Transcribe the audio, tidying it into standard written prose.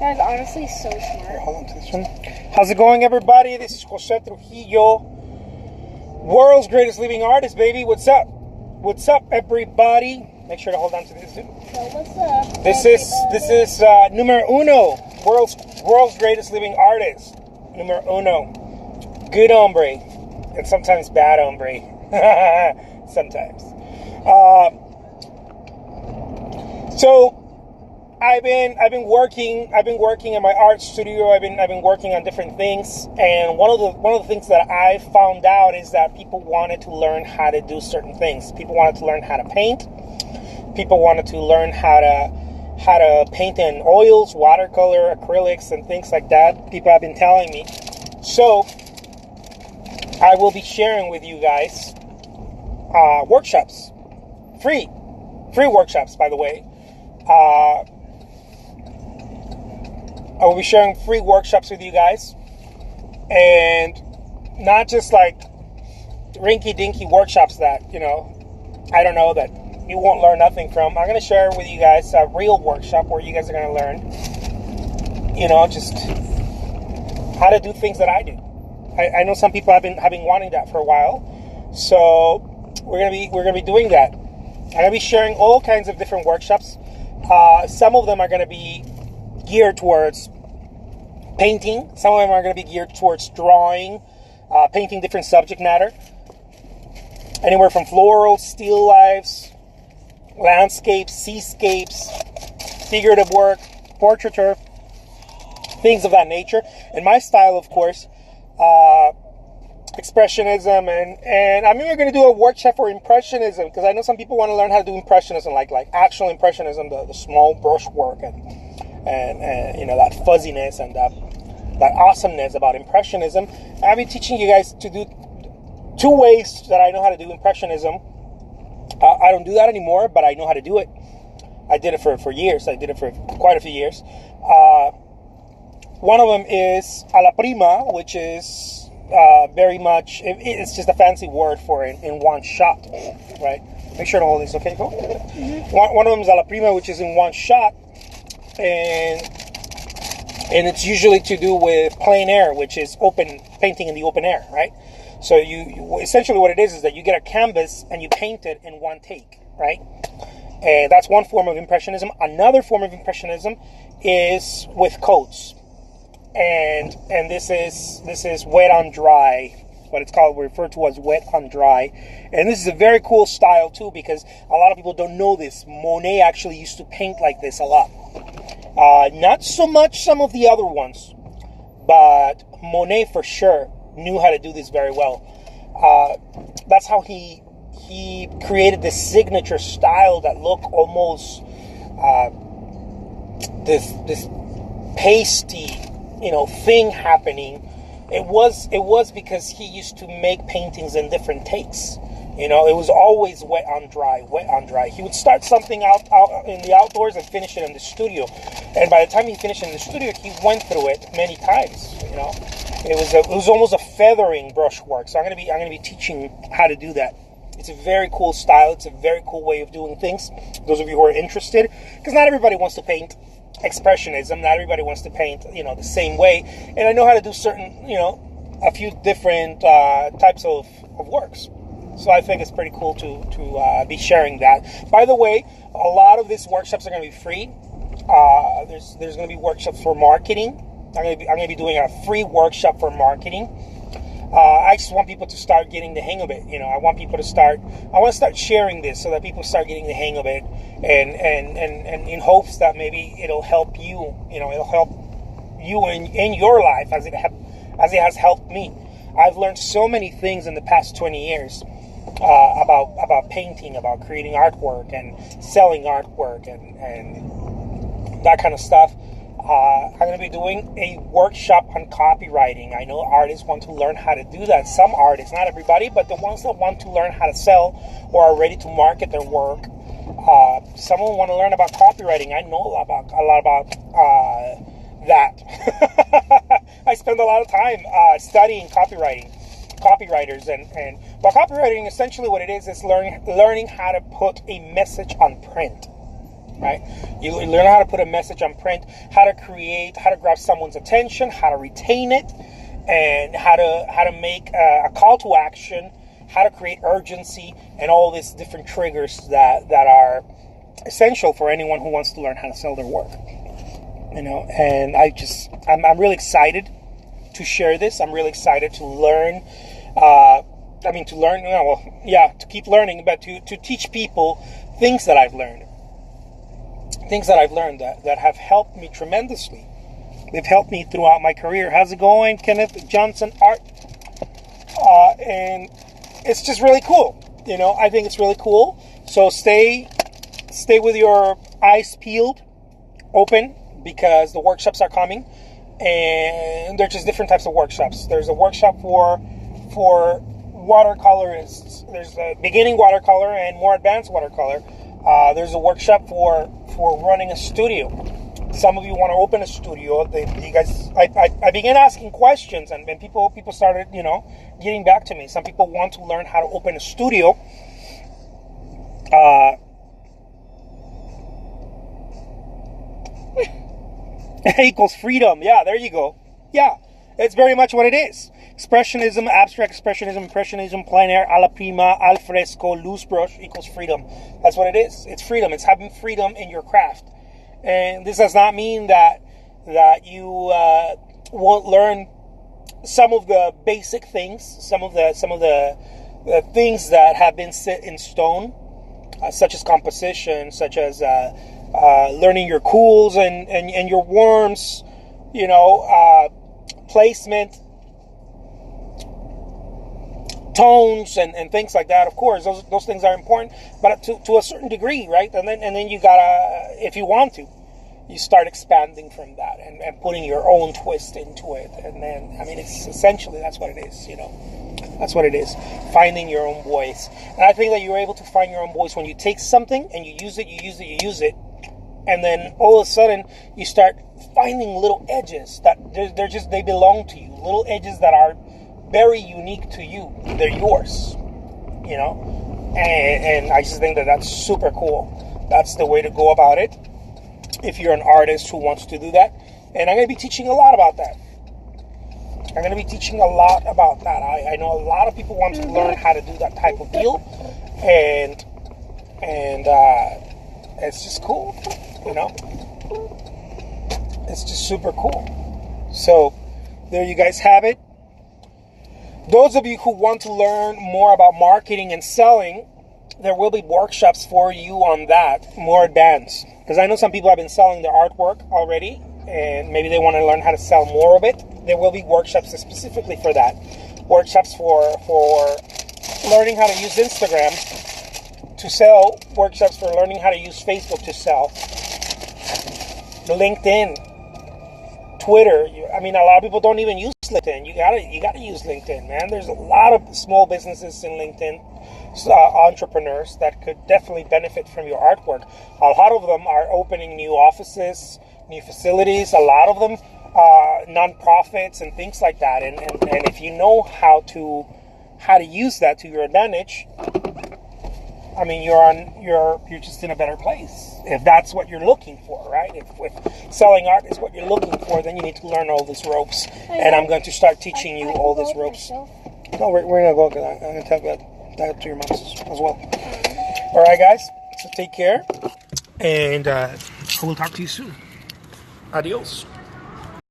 That is honestly so smart. Hold on to this one. How's it going, everybody? This is Jose Trujillo, world's greatest living artist, baby. What's up? What's up, everybody? Make sure to hold on to this, dude. So what's up? This is numero uno, world's greatest living artist. Numero uno. Good hombre, and sometimes bad hombre. Sometimes. So I've been working in my art studio. I've been working on different things, and one of the things that I found out is that people wanted to learn how to do certain things. People wanted to learn how to paint. People wanted to learn how to paint in oils, watercolor, acrylics, and things like that. People have been telling me. So I will be sharing with you guys workshops, free workshops, by the way. I will be sharing free workshops with you guys, and not just like rinky-dinky workshops that, I don't know, that you won't learn nothing from. I'm going to share with you guys a real workshop where you guys are going to learn, just how to do things that I do. I know some people have been wanting that for a while, so we're gonna be doing that. I'm gonna be sharing all kinds of different workshops. Some of them are gonna be geared towards painting. Some of them are gonna be geared towards drawing, painting different subject matter. Anywhere from floral, still lifes, landscapes, seascapes, figurative work, portraiture, things of that nature. And my style, of course, Expressionism, and I'm even going to do a workshop for Impressionism, because I know some people want to learn how to do Impressionism, like actual Impressionism, the small brushwork and that fuzziness and that awesomeness about Impressionism. I'll be teaching you guys to do two ways that I know how to do Impressionism. I don't do that anymore, but I know how to do it. I did it for years. I did it for quite a few years. One of them is a la prima, which is very much, it's just a fancy word for it in one shot, right? Make sure to hold this, okay, Cole? Mm-hmm. One of them is a la prima, which is in one shot, and it's usually to do with plein air, which is painting in the open air, right? So you essentially what it is that you get a canvas and you paint it in one take, right? And that's one form of Impressionism. Another form of Impressionism is with coats. And this is wet on dry, what it's called, referred to as wet on dry. And this is a very cool style too, because a lot of people don't know this. Monet actually used to paint like this a lot. Not so much some of the other ones, but Monet for sure knew how to do this very well. That's how he created this signature style that looked almost this pasty, thing happening. It was because he used to make paintings in different takes. It was always wet on dry. He would start something out in the outdoors and finish it in the studio. And by the time he finished in the studio, he went through it many times. It was almost a feathering brushwork. So I'm gonna be teaching how to do that. It's a very cool style. It's a very cool way of doing things. Those of you who are interested, because not everybody wants to paint Expressionism. Not everybody wants to paint, the same way. And I know how to do certain, a few different types of works. So I think it's pretty cool to be sharing that. By the way, a lot of these workshops are going to be free. There's going to be workshops for marketing. I'm going to be doing a free workshop for marketing. I just want people to start getting the hang of it. I want to start sharing this so that people start getting the hang of it, and in hopes that maybe it'll help you. It'll help you in your life as it has helped me. I've learned so many things in the past 20 years about painting, about creating artwork and selling artwork and that kind of stuff. I'm going to be doing a workshop on copywriting. I know artists want to learn how to do that. Some artists, not everybody, but the ones that want to learn how to sell or are ready to market their work. Some of them want to learn about copywriting. I know a lot about that. I spend a lot of time studying copywriters, and copywriting, essentially what it is learning how to put a message on print. right? You learn how to put a message on print, how to create, how to grab someone's attention, how to retain it, and how to make a call to action, how to create urgency, and all these different triggers that are essential for anyone who wants to learn how to sell their work. And I'm really excited to share this. I'm really excited to learn. To keep learning, but to teach people things that I've learned. Things that I've learned that have helped me tremendously. They've helped me throughout my career. How's it going, Kenneth Johnson Art? And it's just really cool. I think it's really cool. So stay with your eyes peeled, open, because the workshops are coming. And they're just different types of workshops. There's a workshop for watercolorists. There's a beginning watercolor and more advanced watercolor. There's a workshop for running a studio. Some of you want to open a studio. I began asking questions, and people started, getting back to me. Some people want to learn how to open a studio. Equals freedom. Yeah, there you go. Yeah, it's very much what it is. Expressionism, abstract expressionism, impressionism, plein air, alla prima, al fresco, loose brush equals freedom. That's what it is. It's freedom. It's having freedom in your craft. And this does not mean that you won't learn some of the basic things, some of the things that have been set in stone, such as composition, such as learning your cools and your warms, placement, tones, and things like that. Of course, those things are important, but to a certain degree, right? And then you gotta, if you want to, you start expanding from that and putting your own twist into it. And then, it's essentially, that's what it is, That's what it is. Finding your own voice. And I think that you're able to find your own voice when you take something and you use it. And then all of a sudden you start finding little edges that they belong to you. Little edges that are very unique to you. They're yours, and I just think that that's super cool. That's the way to go about it if you're an artist who wants to do that. And I'm going to be teaching a lot about that. I know a lot of people want to learn how to do that type of deal, and it's just cool, It's just super cool. So there you guys have it. Those of you who want to learn more about marketing and selling, there will be workshops for you on that, more advanced. Because I know some people have been selling their artwork already, and maybe they want to learn how to sell more of it. There will be workshops specifically for that. Workshops for learning how to use Instagram to sell. Workshops for learning how to use Facebook to sell. LinkedIn, Twitter. A lot of people don't even use LinkedIn. You gotta use LinkedIn, man. There's a lot of small businesses in LinkedIn, entrepreneurs that could definitely benefit from your artwork. A lot of them are opening new offices, new facilities. A lot of them non-profits and things like that. And if you know how to use that to your advantage, you're just in a better place. If that's what you're looking for, right? If selling art is what you're looking for, then you need to learn all these ropes. And I'm going to start teaching you all these ropes. No, we're going to go, because I'm going to talk about that to your moms as well. All right, guys. So take care. And I will talk to you soon. Adios.